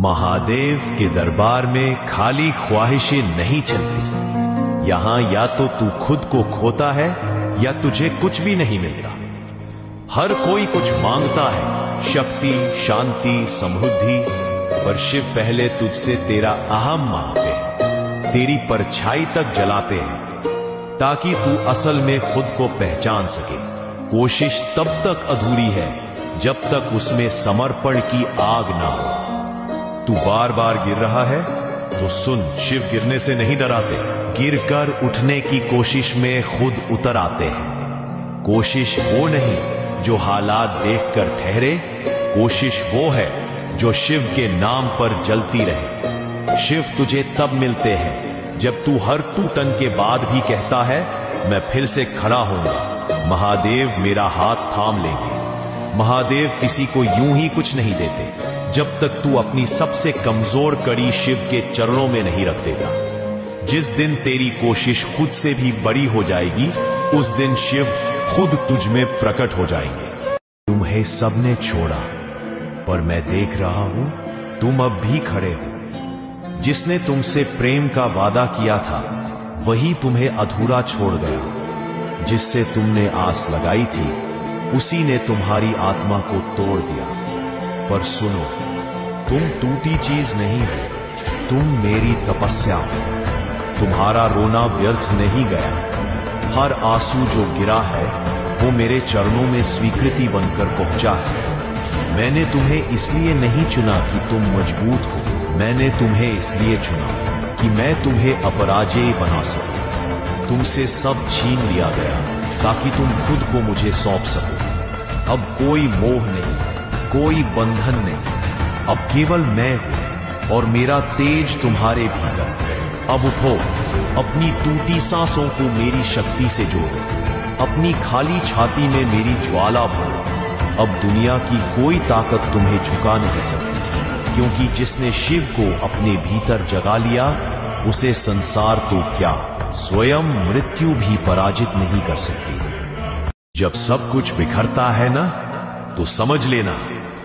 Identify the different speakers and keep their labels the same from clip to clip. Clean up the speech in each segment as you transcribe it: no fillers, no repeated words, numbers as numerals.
Speaker 1: महादेव के दरबार में खाली ख्वाहिशें नहीं चलती। यहां या तो तू खुद को खोता है या तुझे कुछ भी नहीं मिलता। हर कोई कुछ मांगता है, शक्ति, शांति, समृद्धि, पर शिव पहले तुझसे तेरा अहम मांगते हैं, तेरी परछाई तक जलाते हैं ताकि तू असल में खुद को पहचान सके। कोशिश तब तक अधूरी है जब तक उसमें समर्पण की आग ना हो। तू बार बार गिर रहा है तो सुन, शिव गिरने से नहीं डराते, गिरकर उठने की कोशिश में खुद उतर आते हैं। कोशिश वो नहीं जो हालात देखकर ठहरे, कोशिश वो है जो शिव के नाम पर जलती रहे। शिव तुझे तब मिलते हैं जब तू हर टूटन के बाद भी कहता है, मैं फिर से खड़ा होऊंगा, महादेव मेरा हाथ थाम लेंगे। महादेव किसी को यूं ही कुछ नहीं देते जब तक तू अपनी सबसे कमजोर कड़ी शिव के चरणों में नहीं रख देगा। जिस दिन तेरी कोशिश खुद से भी बड़ी हो जाएगी, उस दिन शिव खुद तुझ में प्रकट हो जाएंगे। तुम्हें सबने छोड़ा, पर मैं देख रहा हूं तुम अब भी खड़े हो। जिसने तुमसे प्रेम का वादा किया था वही तुम्हें अधूरा छोड़ गया। जिससे तुमने आस लगाई थी उसी ने तुम्हारी आत्मा को तोड़ दिया। पर सुनो, तुम टूटी चीज नहीं हो, तुम मेरी तपस्या हो। तुम्हारा रोना व्यर्थ नहीं गया। हर आंसू जो गिरा है वो मेरे चरणों में स्वीकृति बनकर पहुंचा है। मैंने तुम्हें इसलिए नहीं चुना कि तुम मजबूत हो, मैंने तुम्हें इसलिए चुना कि मैं तुम्हें अपराजेय बना सकूं। तुमसे सब छीन लिया गया ताकि तुम खुद को मुझे सौंप सको। अब कोई मोह नहीं, कोई बंधन नहीं, अब केवल मैं हूं और मेरा तेज तुम्हारे भीतर। अब उठो, अपनी टूटी सांसों को मेरी शक्ति से जोड़ो, अपनी खाली छाती में मेरी ज्वाला भरो। अब दुनिया की कोई ताकत तुम्हें झुका नहीं सकती, क्योंकि जिसने शिव को अपने भीतर जगा लिया उसे संसार तो क्या, स्वयं मृत्यु भी पराजित नहीं कर सकती। जब सब कुछ बिखरता है ना, तो समझ लेना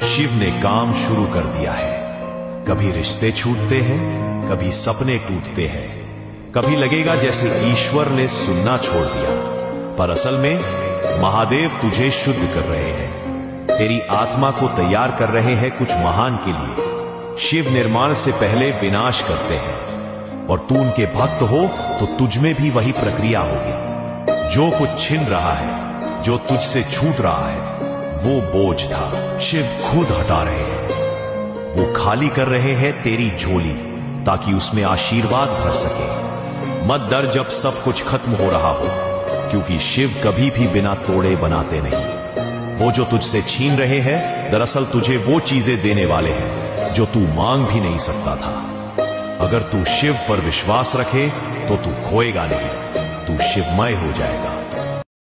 Speaker 1: शिव ने काम शुरू कर दिया है। कभी रिश्ते छूटते हैं, कभी सपने टूटते हैं, कभी लगेगा जैसे ईश्वर ने सुनना छोड़ दिया, पर असल में महादेव तुझे शुद्ध कर रहे हैं, तेरी आत्मा को तैयार कर रहे हैं कुछ महान के लिए। शिव निर्माण से पहले विनाश करते हैं, और तू उनके भक्त हो तो तुझ में भी वही प्रक्रिया होगी। जो कुछ छिन रहा है, जो तुझसे छूट रहा है, वो बोझ था, शिव खुद हटा रहे हैं। वो खाली कर रहे हैं तेरी झोली ताकि उसमें आशीर्वाद भर सके। मत डर जब सब कुछ खत्म हो रहा हो, क्योंकि शिव कभी भी बिना तोड़े बनाते नहीं। वो जो तुझसे छीन रहे हैं, दरअसल तुझे वो चीजें देने वाले हैं जो तू मांग भी नहीं सकता था। अगर तू शिव पर विश्वास रखे तो तू खोएगा नहीं, तू शिवमय हो जाएगा।